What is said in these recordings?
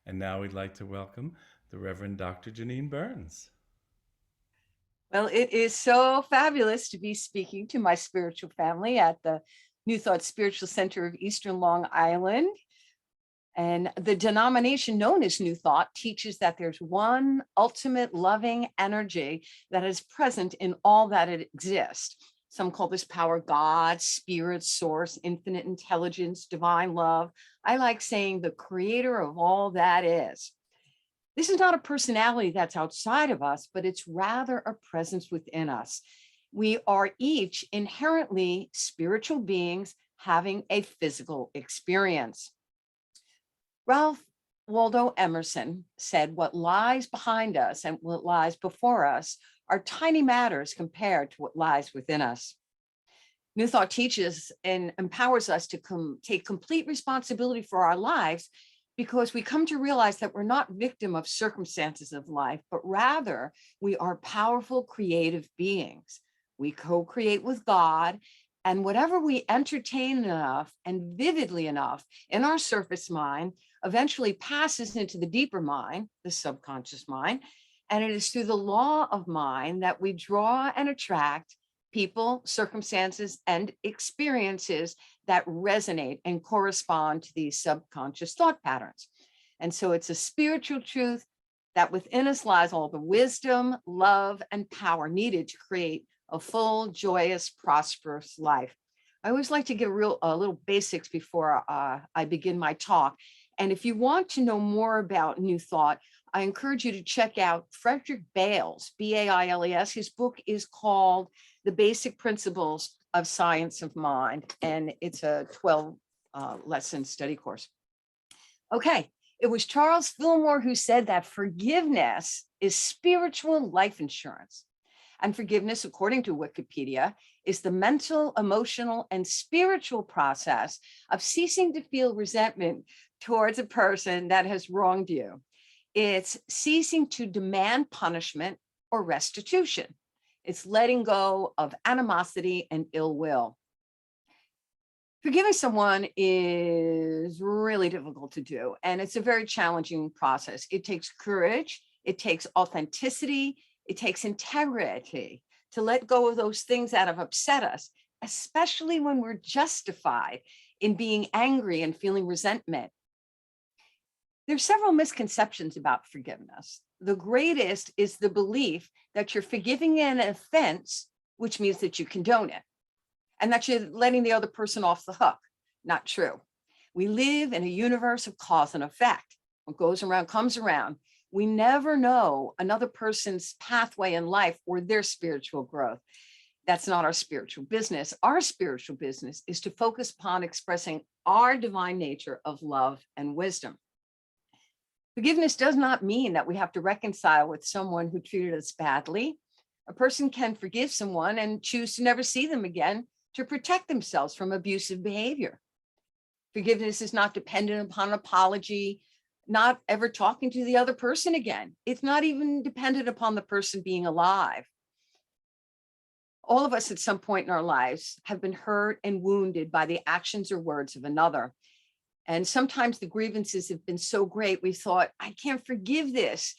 And now we'd like to welcome the Reverend Dr. Janine Burns. Well, it is so fabulous to be speaking to my spiritual family at the New Thought Spiritual Center of Eastern Long Island. And the denomination known as New Thought teaches that there's one ultimate loving energy that is present in all that it exists. Some call this power God, spirit, source, infinite intelligence, divine love. I like saying the creator of all that is. This is not a personality that's outside of us, but it's rather a presence within us. We are each inherently spiritual beings having a physical experience. Ralph Waldo Emerson said, "What lies behind us and what lies before us are tiny matters compared to what lies within us." New Thought teaches and empowers us to take complete responsibility for our lives because we come to realize that we're not victim of circumstances of life, but rather we are powerful creative beings. We co-create with God, and whatever we entertain enough and vividly enough in our surface mind eventually passes into the deeper mind, the subconscious mind, and it is through the law of mind that we draw and attract people, circumstances, and experiences that resonate and correspond to these subconscious thought patterns. And so it's a spiritual truth that within us lies all the wisdom, love, and power needed to create a full, joyous, prosperous life. I always like to give a little basics before I begin my talk. And if you want to know more about New Thought, I encourage you to check out Frederick Bales, Bailes. His book is called The Basic Principles of Science of Mind, and it's a 12 lesson study course. Okay, it was Charles Fillmore who said that forgiveness is spiritual life insurance. And forgiveness, according to Wikipedia, is the mental, emotional, and spiritual process of ceasing to feel resentment towards a person that has wronged you. It's ceasing to demand punishment or restitution. It's letting go of animosity and ill will. Forgiving someone is really difficult to do, and it's a very challenging process. It takes courage, it takes authenticity, it takes integrity to let go of those things that have upset us, especially when we're justified in being angry and feeling resentment. There's several misconceptions about forgiveness. The greatest is the belief that you're forgiving an offense, which means that you condone it, and that you're letting the other person off the hook. Not true. We live in a universe of cause and effect. What goes around comes around. We never know another person's pathway in life or their spiritual growth. That's not our spiritual business. Our spiritual business is to focus upon expressing our divine nature of love and wisdom. Forgiveness does not mean that we have to reconcile with someone who treated us badly. A person can forgive someone and choose to never see them again to protect themselves from abusive behavior. Forgiveness is not dependent upon an apology, not ever talking to the other person again. It's not even dependent upon the person being alive. All of us at some point in our lives have been hurt and wounded by the actions or words of another. And sometimes the grievances have been so great, we thought, I can't forgive this.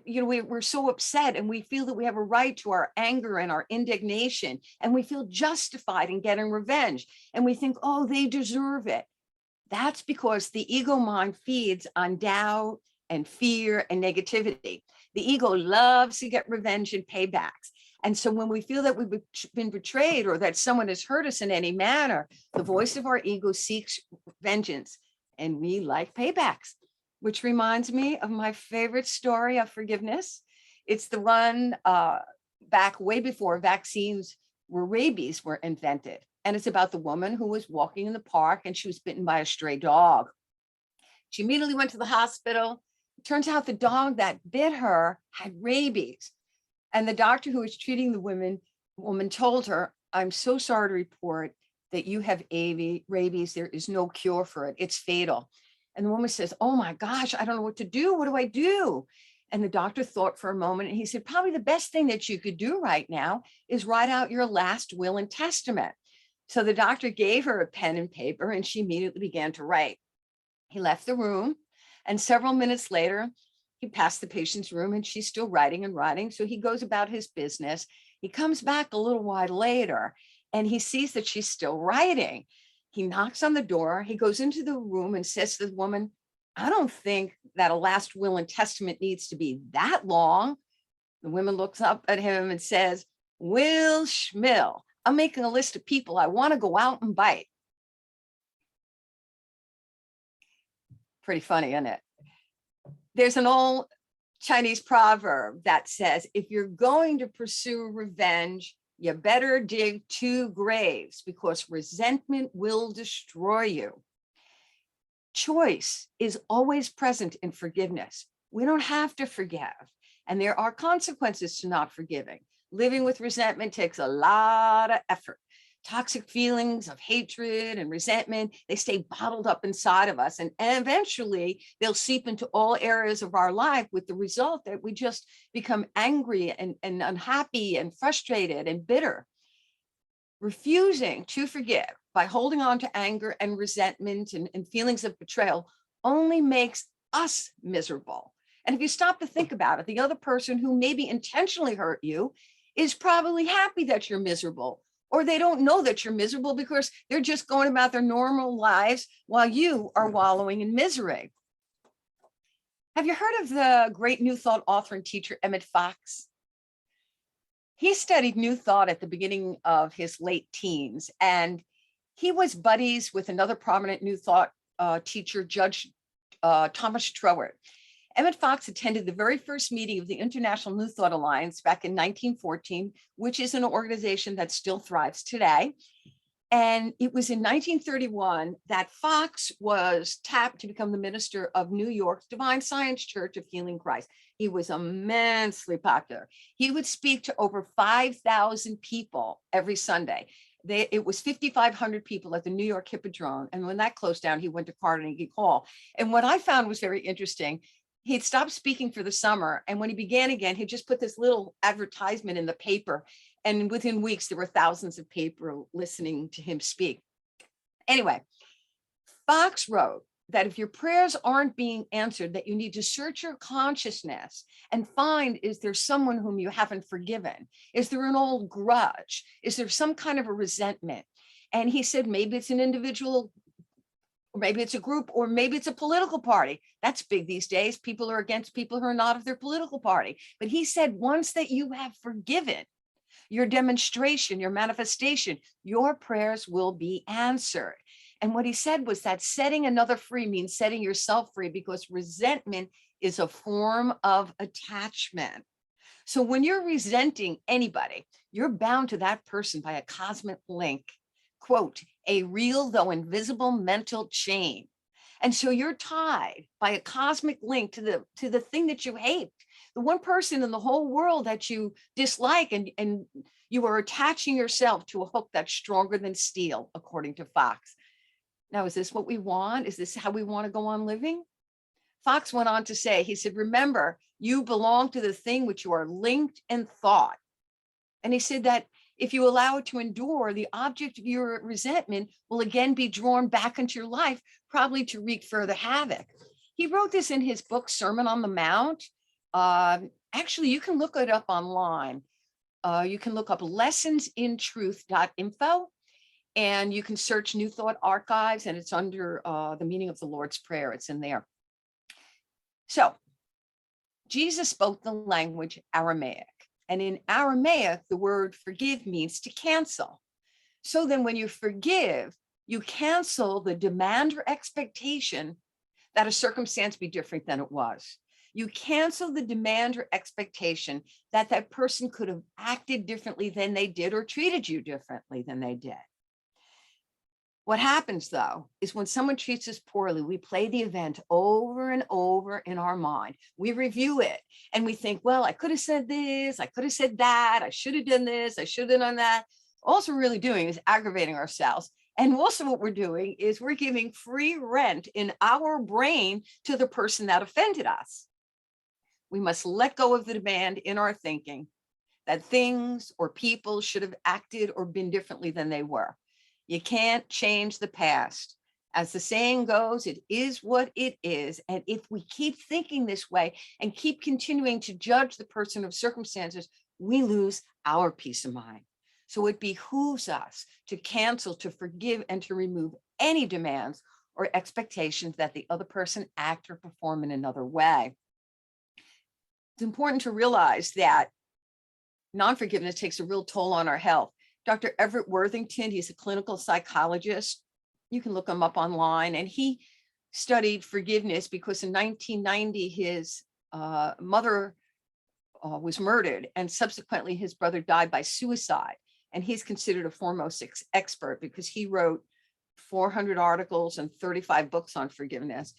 We're so upset and we feel that we have a right to our anger and our indignation, and we feel justified in getting revenge. And we think, oh, they deserve it. That's because the ego mind feeds on doubt and fear and negativity. The ego loves to get revenge and paybacks. And so when we feel that we've been betrayed or that someone has hurt us in any manner, the voice of our ego seeks vengeance, and we like paybacks, which reminds me of my favorite story of forgiveness. It's the one back way before vaccines rabies were invented. And it's about the woman who was walking in the park and she was bitten by a stray dog. She immediately went to the hospital. It turns out the dog that bit her had rabies. And the doctor who was treating the woman told her, I'm so sorry to report that you have rabies. There is no cure for it. It's fatal. And the woman says, oh my gosh, I don't know what to do. What do I do? And the doctor thought for a moment and he said, probably the best thing that you could do right now is write out your last will and testament. So the doctor gave her a pen and paper and she immediately began to write. He left the room And several minutes later, he passed the patient's room and she's still writing and writing. So he goes about his business. He comes back a little while later and he sees that she's still writing. He knocks on the door. He goes into the room and says to the woman, I don't think that a last will and testament needs to be that long. The woman looks up at him and says, Will Schmill, I'm making a list of people I want to go out and bite. Pretty funny, isn't it? There's an old Chinese proverb that says, if you're going to pursue revenge, you better dig 2 graves because resentment will destroy you. Choice is always present in forgiveness. We don't have to forgive, and there are consequences to not forgiving. Living with resentment takes a lot of effort. Toxic feelings of hatred and resentment, they stay bottled up inside of us, and eventually they'll seep into all areas of our life, with the result that we just become angry and unhappy and frustrated and bitter. Refusing to forgive by holding on to anger and resentment and feelings of betrayal only makes us miserable. And if you stop to think about it, the other person who maybe intentionally hurt you is probably happy that you're miserable, or they don't know that you're miserable because they're just going about their normal lives while you are wallowing in misery. Have you heard of the great New Thought author and teacher, Emmett Fox? He studied New Thought at the beginning of his late teens, and he was buddies with another prominent New Thought teacher, Judge Thomas Troward. Emmett Fox attended the very first meeting of the International New Thought Alliance back in 1914, which is an organization that still thrives today. And it was in 1931 that Fox was tapped to become the minister of New York's Divine Science Church of Healing Christ. He was immensely popular. He would speak to over 5,000 people every Sunday. It was 5,500 people at the New York Hippodrome. And when that closed down, he went to Carnegie Hall. And what I found was very interesting, he'd stopped speaking for the summer. And when he began again, he just put this little advertisement in the paper. And within weeks, there were thousands of people listening to him speak. Anyway, Fox wrote that if your prayers aren't being answered, that you need to search your consciousness and find, is there someone whom you haven't forgiven? Is there an old grudge? Is there some kind of a resentment? And he said, maybe it's an individual, or maybe it's a group, or maybe it's a political party. That's big these days. People are against people who are not of their political party. But he said, once that you have forgiven, your demonstration, your manifestation, your prayers will be answered. And what he said was that setting another free means setting yourself free, because resentment is a form of attachment. So when you're resenting anybody, you're bound to that person by a cosmic link, quote, a real though invisible mental chain. And so you're tied by a cosmic link to the thing that you hate, the one person in the whole world that you dislike, and you are attaching yourself to a hook that's stronger than steel, according to Fox. Now, is this what we want? Is this how we want to go on living? Fox went on to say, he said, remember, you belong to the thing which you are linked in thought. And he said that if you allow it to endure, the object of your resentment will again be drawn back into your life, probably to wreak further havoc. He wrote this in his book, Sermon on the Mount. Actually, you can look it up online. You can look up lessonsintruth.info, and you can search New Thought Archives, and it's under the meaning of the Lord's Prayer. It's in there. So Jesus spoke the language Aramaic. And in Aramaic, the word forgive means to cancel. So then when you forgive, you cancel the demand or expectation that a circumstance be different than it was. You cancel the demand or expectation that that person could have acted differently than they did or treated you differently than they did. What happens, though, is when someone treats us poorly, we play the event over and over in our mind. We review it and we think, well, I could have said this, I could have said that, I should have done this, I should have done that. All we're really doing is aggravating ourselves. And also what we're doing is we're giving free rent in our brain to the person that offended us. We must let go of the demand in our thinking that things or people should have acted or been differently than they were. You can't change the past. As the saying goes, it is what it is. And if we keep thinking this way and keep continuing to judge the person of circumstances, we lose our peace of mind. So it behooves us to cancel, to forgive, and to remove any demands or expectations that the other person act or perform in another way. It's important to realize that non-forgiveness takes a real toll on our health. Dr. Everett Worthington, he's a clinical psychologist. You can look him up online, and he studied forgiveness because in 1990, his mother was murdered, and subsequently his brother died by suicide. And he's considered a foremost expert because he wrote 400 articles and 35 books on forgiveness.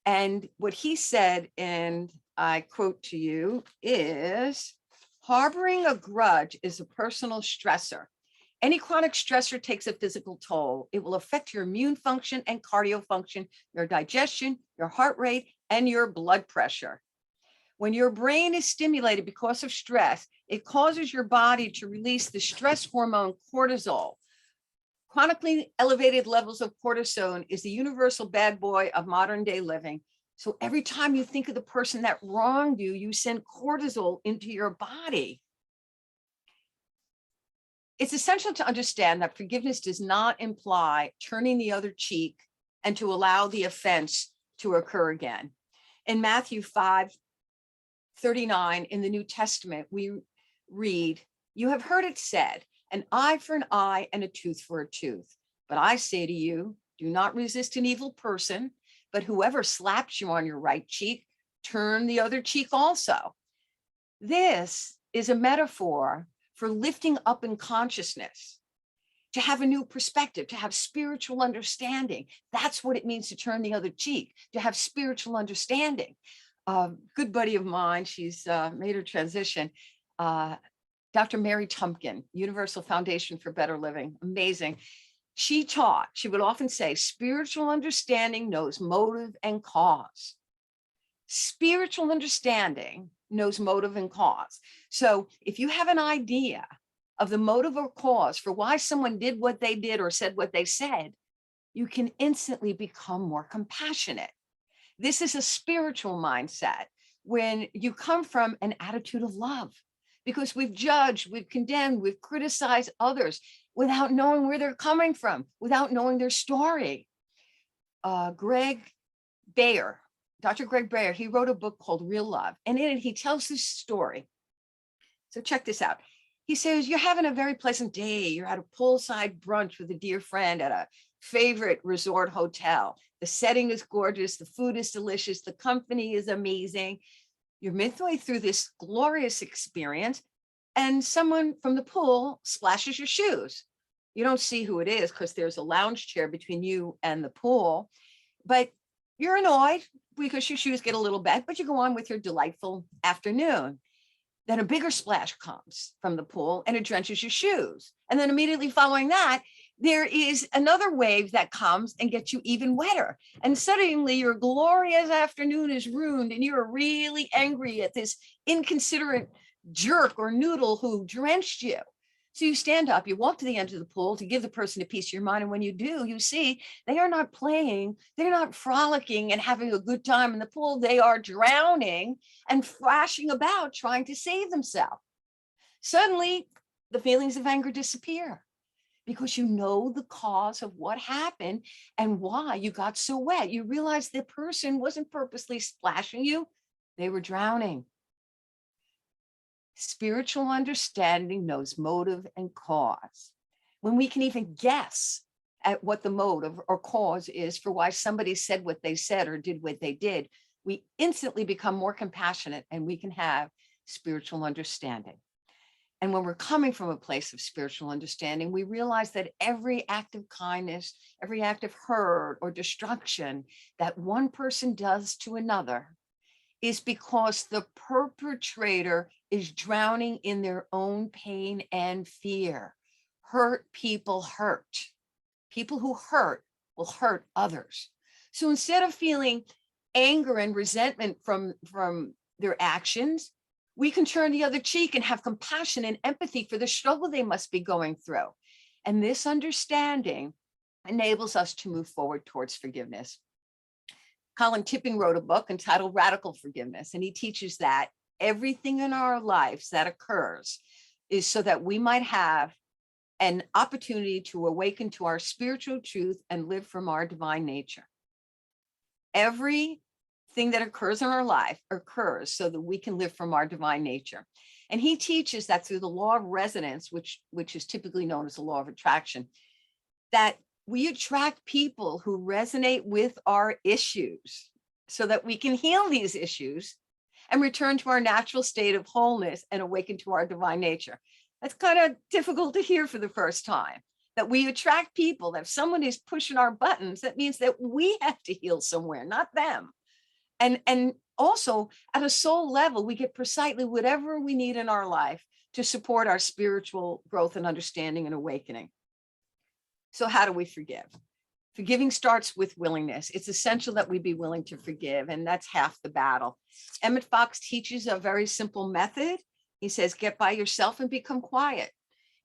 And what he said, and I quote to you, is harboring a grudge is a personal stressor. Any chronic stressor takes a physical toll. It will affect your immune function and cardio function, your digestion, your heart rate, and your blood pressure. When your brain is stimulated because of stress, it causes your body to release the stress hormone cortisol. Chronically elevated levels of cortisol is the universal bad boy of modern day living. So every time you think of the person that wronged you, you send cortisol into your body. It's essential to understand that forgiveness does not imply turning the other cheek and to allow the offense to occur again. In Matthew 5:39 in the New Testament, we read, "You have heard it said, an eye for an eye and a tooth for a tooth. But I say to you, do not resist an evil person, but whoever slaps you on your right cheek, turn the other cheek also." This is a metaphor for lifting up in consciousness, to have a new perspective, to have spiritual understanding. That's what it means to turn the other cheek, to have spiritual understanding. A good buddy of mine, she's made her transition, Dr. Mary Tumpkin, Universal Foundation for Better Living, amazing. She would often say, spiritual understanding knows motive and cause. Spiritual understanding knows motive and cause. So if you have an idea of the motive or cause for why someone did what they did or said what they said, you can instantly become more compassionate. This is a spiritual mindset when you come from an attitude of love, because we've judged, we've condemned, we've criticized others without knowing where they're coming from, without knowing their story. Greg Bayer, Dr. Greg Bayer, he wrote a book called Real Love, and in it he tells this story. So check this out. He says, you're having a very pleasant day. You're at a poolside brunch with a dear friend at a favorite resort hotel. The setting is gorgeous. The food is delicious. The company is amazing. You're midway through this glorious experience, and someone from the pool splashes your shoes. You don't see who it is because there's a lounge chair between you and the pool, but you're annoyed because your shoes get a little wet, but you go on with your delightful afternoon. Then a bigger splash comes from the pool and it drenches your shoes. And then immediately following that, there is another wave that comes and gets you even wetter. And suddenly your glorious afternoon is ruined and you're really angry at this inconsiderate jerk or noodle who drenched you. So you stand up, you walk to the edge of the pool to give the person a piece of your mind. And when you do, you see they are not playing, they're not frolicking and having a good time in the pool. They are drowning and thrashing about trying to save themselves. Suddenly, the feelings of anger disappear because you know the cause of what happened and why you got so wet. You realize the person wasn't purposely splashing you, they were drowning. Spiritual understanding knows motive and cause. When we can even guess at what the motive or cause is for why somebody said what they said or did what they did, we instantly become more compassionate and we can have spiritual understanding. And when we're coming from a place of spiritual understanding, we realize that every act of kindness, every act of hurt or destruction that one person does to another is because the perpetrator is drowning in their own pain and fear. Hurt people hurt. People who hurt will hurt others. So instead of feeling anger and resentment from their actions, we can turn the other cheek and have compassion and empathy for the struggle they must be going through. And this understanding enables us to move forward towards forgiveness. Colin Tipping wrote a book entitled Radical Forgiveness, and he teaches that everything in our lives that occurs is so that we might have an opportunity to awaken to our spiritual truth and live from our divine nature. Everything that occurs in our life occurs so that we can live from our divine nature. And he teaches that through the law of resonance, which is typically known as the law of attraction, that we attract people who resonate with our issues so that we can heal these issues and return to our natural state of wholeness and awaken to our divine nature. That's kind of difficult to hear for the first time, that we attract people, that if someone is pushing our buttons, that means that we have to heal somewhere, not them. And also at a soul level, we get precisely whatever we need in our life to support our spiritual growth and understanding and awakening. So how do we forgive? Forgiving starts with willingness. It's essential that we be willing to forgive, and that's half the battle. Emmett Fox teaches a very simple method. He says, get by yourself and become quiet.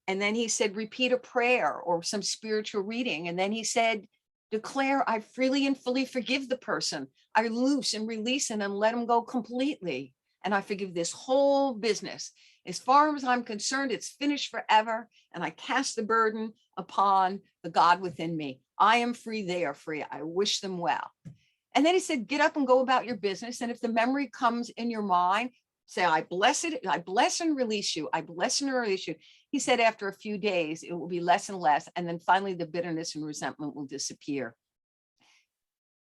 And then he said, repeat a prayer or some spiritual reading. And then he said, declare, I freely and fully forgive the person. I loose and release and let them go completely. And I forgive this whole business. As far as I'm concerned, it's finished forever. And I cast the burden upon the God within me. I am free. They are free. I wish them well. And then he said, get up and go about your business. And if the memory comes in your mind, say, I bless it. I bless and release you. I bless and release you. He said, after a few days, it will be less and less. And then finally, the bitterness and resentment will disappear.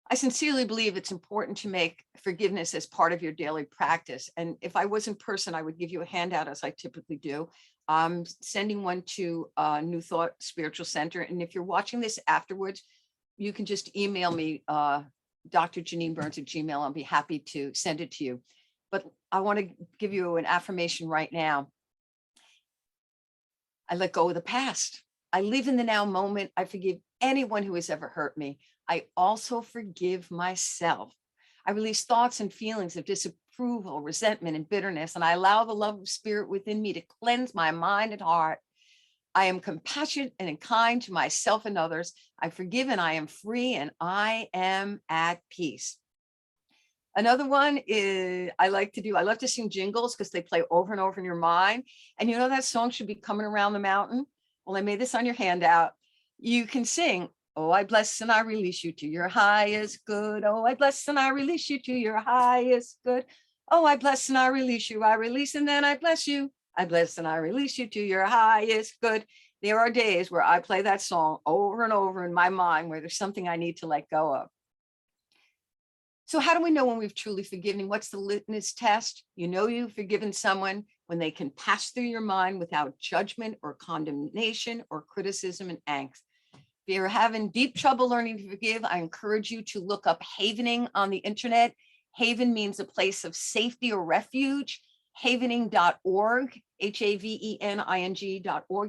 I sincerely believe it's important to make forgiveness as part of your daily practice. And if I was in person, I would give you a handout, as I typically do. I'm sending one to New Thought Spiritual Center. And if you're watching this afterwards, you can just email me, Dr. Janine Burns at Gmail. I'll be happy to send it to you. But I want to give you an affirmation right now. I let go of the past. I live in the now moment. I forgive anyone who has ever hurt me. I also forgive myself. I release thoughts and feelings of disapproval, resentment, and bitterness, and I allow the love of spirit within me to cleanse my mind and heart. I am compassionate and kind to myself and others. I forgive and I am free and I am at peace. Another one is I love to sing jingles because they play over and over in your mind. And you know that song should be coming around the mountain. Well, I made this on your handout. You can sing, oh, I bless and I release you to your highest good. Oh, I bless and I release you to your highest good. Oh, I bless and I release you. I release and then I bless you. I bless and I release you to your highest good. There are days where I play that song over and over in my mind where there's something I need to let go of. So how do we know when we've truly forgiven? What's the litmus test? You know you've forgiven someone when they can pass through your mind without judgment or condemnation or criticism and angst. If you're having deep trouble learning to forgive, I encourage you to look up havening on the internet. Haven means a place of safety or refuge. Havening.org, havening.org.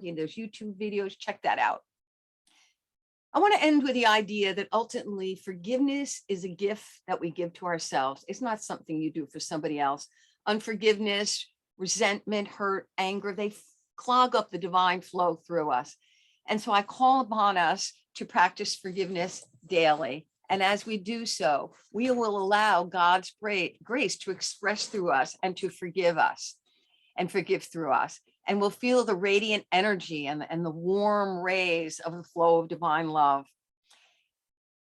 And there's YouTube videos. Check that out. I want to end with the idea that ultimately forgiveness is a gift that we give to ourselves. It's not something you do for somebody else. Unforgiveness, resentment, hurt, anger, they clog up the divine flow through us. And so I call upon us to practice forgiveness daily. And as we do so, we will allow God's grace to express through us and to forgive us and forgive through us. And we'll feel the radiant energy and the warm rays of the flow of divine love.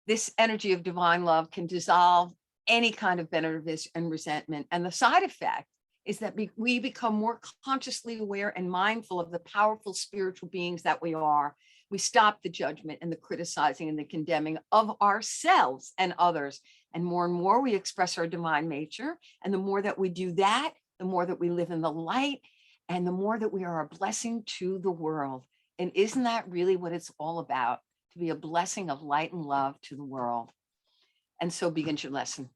This energy of divine love can dissolve any kind of bitterness and resentment. And the side effect is that we become more consciously aware and mindful of the powerful spiritual beings that we are. We stop the judgment and the criticizing and the condemning of ourselves and others. And more we express our divine nature. And the more that we do that, the more that we live in the light, and the more that we are a blessing to the world. And isn't that really what it's all about? To be a blessing of light and love to the world. And so begins your lesson.